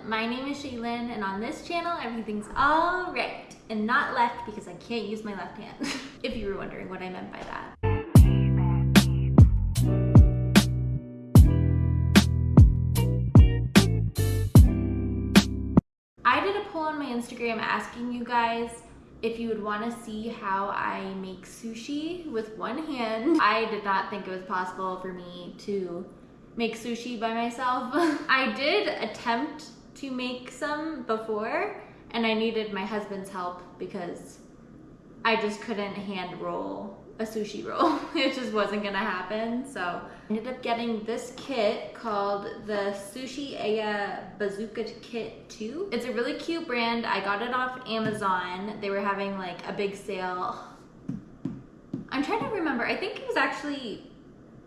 my name is Shaelyn, and on this channel everything's all right and not left because I can't use my left hand. If you were wondering what I meant by that. I did a poll on my Instagram asking you guys if you would want to see how I make sushi with one hand. I did not think it was possible for me to make sushi by myself. I did attempt to make some before, and I needed my husband's help because I just couldn't hand roll a sushi roll. It just wasn't gonna happen. So I ended up getting this kit called the Sushi Aya Bazooka Kit 2. It's a really cute brand. I got it off Amazon. They were having like a big sale. I'm trying to remember. I think it was actually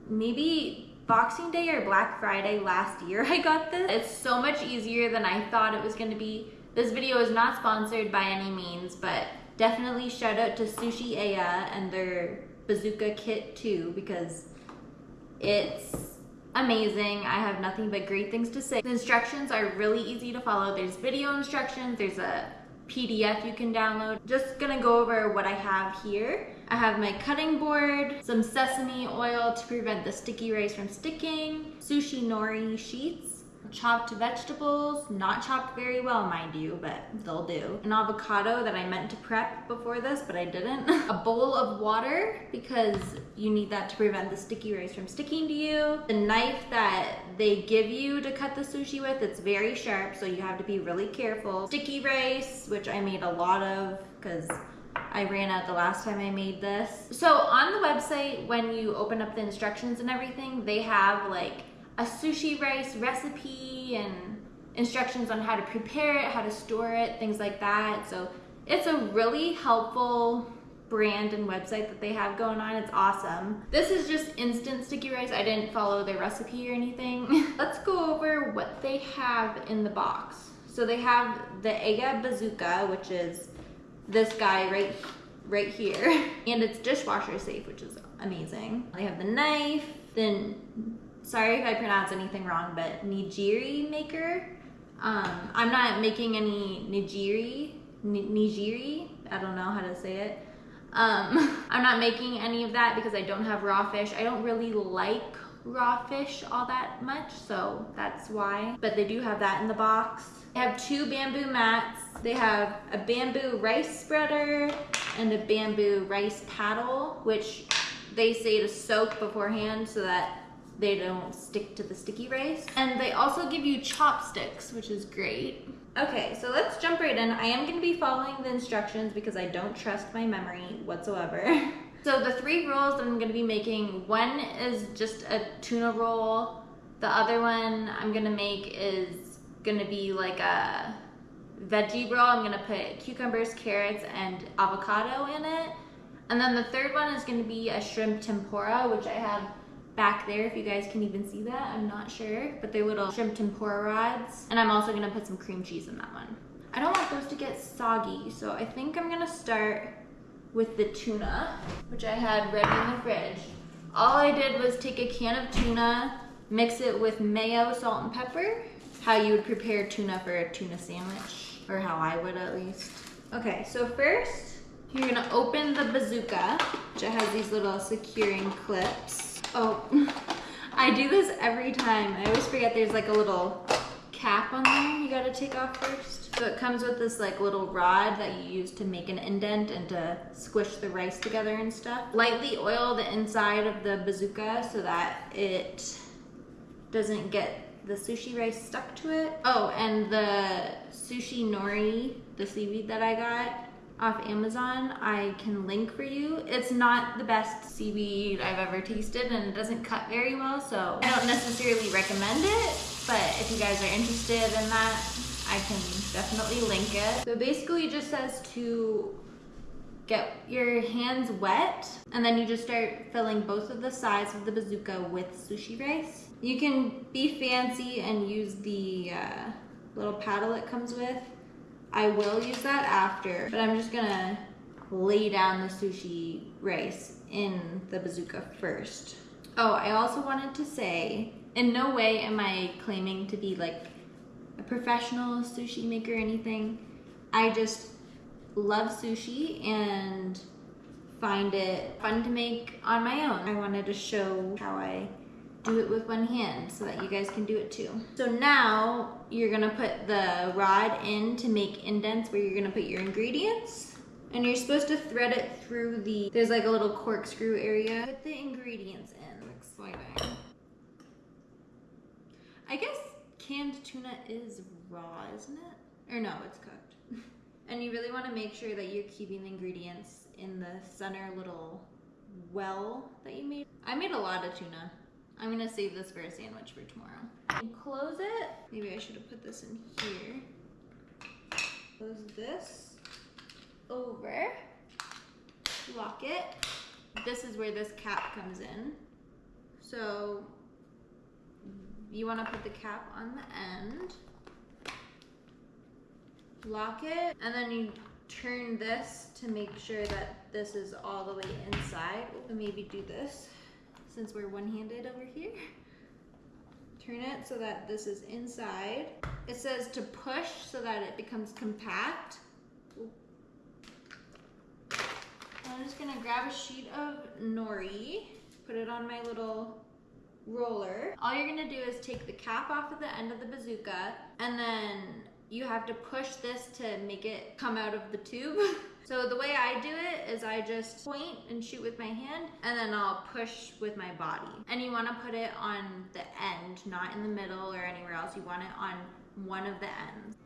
maybe Boxing Day or Black Friday last year I got this. It's so much easier than I thought it was gonna be. This video is not sponsored by any means, but definitely shout out to Sushi Aya and their Bazooka Kit 2 because it's amazing. I have nothing but great things to say. The instructions are really easy to follow. There's video instructions, there's a PDF you can download. Just gonna go over what I have here. I have my cutting board, some sesame oil to prevent the sticky rice from sticking, Sushi Nori sheets, chopped vegetables, not chopped very well mind you, but they'll do. An avocado that I meant to prep before this, but I didn't. A bowl of water because you need that to prevent the sticky rice from sticking to you. The knife that they give you to cut the sushi with, it's very sharp, so you have to be really careful. Sticky rice, which I made a lot of because I ran out the last time I made this. So on the website, when you open up the instructions and everything, they have like a sushi rice recipe and instructions on how to prepare it, how to store it, things like that. So it's a really helpful brand and website that they have going on. It's awesome. This is just instant sticky rice. I didn't follow their recipe or anything. Let's go over what they have in the box. So they have the Aya Bazooka, which is this guy right here. And it's dishwasher safe, which is amazing. They have the knife, then sorry if I pronounce anything wrong, but nigiri maker. I'm not making any nigiri, I don't know how to say it. I'm not making any of that because I don't have raw fish. I don't really like raw fish all that much, so that's why. But they do have that in the box. They have 2 bamboo mats. They have a bamboo rice spreader and a bamboo rice paddle, which they say to soak beforehand so that they don't stick to the sticky rice. And they also give you chopsticks, which is great. Okay, so let's jump right in. I am gonna be following the instructions because I don't trust my memory whatsoever. So the 3 rolls that I'm gonna be making, one is just a tuna roll. The other one I'm gonna make is gonna be like a veggie roll. I'm gonna put cucumbers, carrots, and avocado in it. And then the third one is gonna be a shrimp tempura, which I have back there, if you guys can even see that, I'm not sure, but they're little shrimp tempura rods. And I'm also gonna put some cream cheese in that one. I don't want those to get soggy, so I think I'm gonna start with the tuna, which I had ready in the fridge. All I did was take a can of tuna, mix it with mayo, salt, and pepper, how you would prepare tuna for a tuna sandwich, or how I would at least. Okay, so first, you're gonna open the bazooka, which has these little securing clips. Oh, I do this every time. I always forget there's like a little cap on there you gotta take off first. So it comes with this like little rod that you use to make an indent and to squish the rice together and stuff. Lightly oil the inside of the bazooka so that it doesn't get the sushi rice stuck to it. Oh, and the Sushi Nori, the seaweed that I got off Amazon, I can link for you. It's not the best seaweed I've ever tasted and it doesn't cut very well, so I don't necessarily recommend it, but if you guys are interested in that, I can definitely link it. So basically it just says to get your hands wet and then you just start filling both of the sides of the bazooka with sushi rice. You can be fancy and use the little paddle it comes with. I will use that after, but I'm just gonna lay down the sushi rice in the bazooka first. Oh, I also wanted to say, in no way am I claiming to be like a professional sushi maker or anything. I just love sushi and find it fun to make on my own. I wanted to show how I do it with one hand so that you guys can do it too. So now you're gonna put the rod in to make indents where you're gonna put your ingredients. And you're supposed to thread it through there's like a little corkscrew area. Put the ingredients in, exciting. I guess canned tuna is raw, isn't it? Or no, it's cooked. And you really wanna make sure that you're keeping the ingredients in the center little well that you made. I made a lot of tuna. I'm gonna save this for a sandwich for tomorrow. And close it. Maybe I should have put this in here. Close this over, lock it. This is where this cap comes in. So you wanna put the cap on the end, lock it, and then you turn this to make sure that this is all the way inside. Maybe do this since we're one-handed over here. Turn it so that this is inside. It says to push so that it becomes compact. I'm just gonna grab a sheet of nori, put it on my little roller. All you're gonna do is take the cap off of the end of the bazooka, and then you have to push this to make it come out of the tube. So the way I do it is I just point and shoot with my hand, and then I'll push with my body. And you wanna put it on the end, not in the middle or anywhere else. You want it on one of the ends.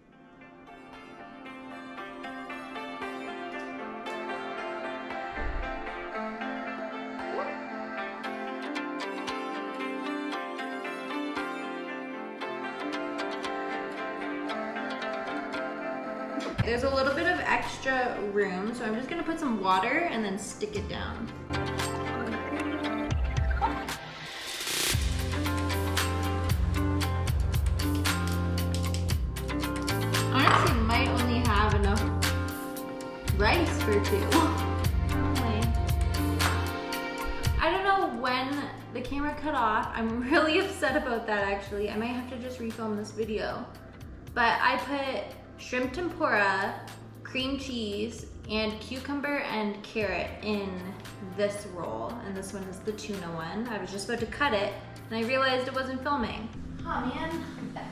There's a little bit of extra room, so I'm just gonna put some water and then stick it down. Honestly, might only have enough rice for two. I don't know when the camera cut off. I'm really upset about that actually. I might have to just refilm this video. But I put shrimp tempura, cream cheese, and cucumber and carrot in this roll. And this one is the tuna one. I was just about to cut it and I realized it wasn't filming. Oh man.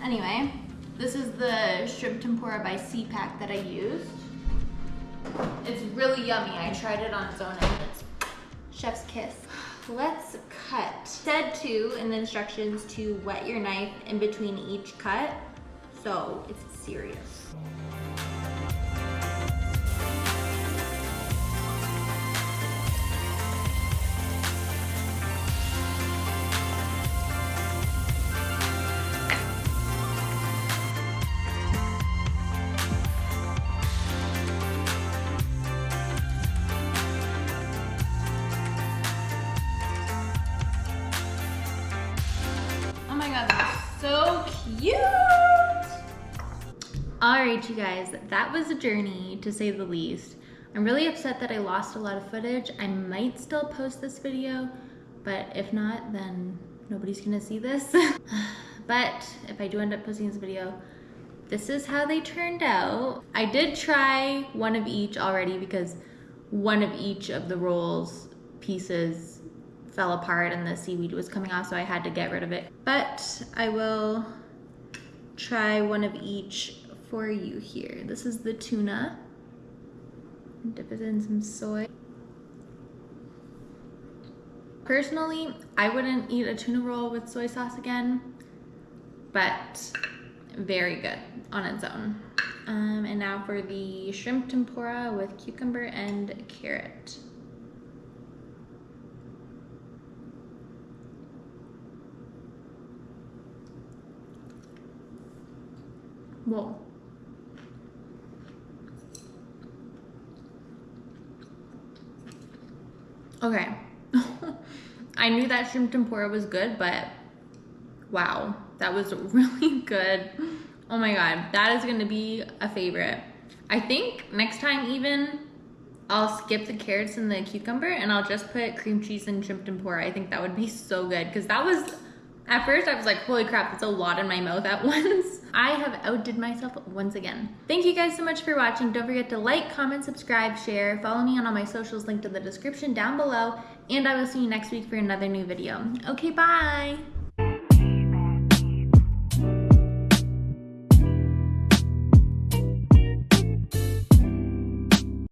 Anyway, this is the shrimp tempura by CPAC that I used. It's really yummy. I tried it on its own and it's chef's kiss. Let's cut. It said to in the instructions to wet your knife in between each cut. So it's serious. Oh my god, that's so cute! Alright you guys, that was a journey to say the least. I'm really upset that I lost a lot of footage. I might still post this video, but if not, then nobody's gonna see this. But if I do end up posting this video, this is how they turned out. I did try one of each already because one of each of the rolls pieces fell apart and the seaweed was coming off, so I had to get rid of it. But I will try one of each for you here. This is the tuna. Dip it in some soy. Personally, I wouldn't eat a tuna roll with soy sauce again, but very good on its own. And now for the shrimp tempura with cucumber and carrot. Whoa. Okay. I knew that shrimp tempura was good, but wow, that was really good. Oh my god, that is gonna be a favorite. I think next time even, I'll skip the carrots and the cucumber and I'll just put cream cheese and shrimp tempura. I think that would be so good because that was, at first I was like, holy crap, that's a lot in my mouth at once. I have outdid myself once again. Thank you guys so much for watching. Don't forget to like, comment, subscribe, share, follow me on all my socials linked in the description down below, and I will see you next week for another new video. Okay, bye!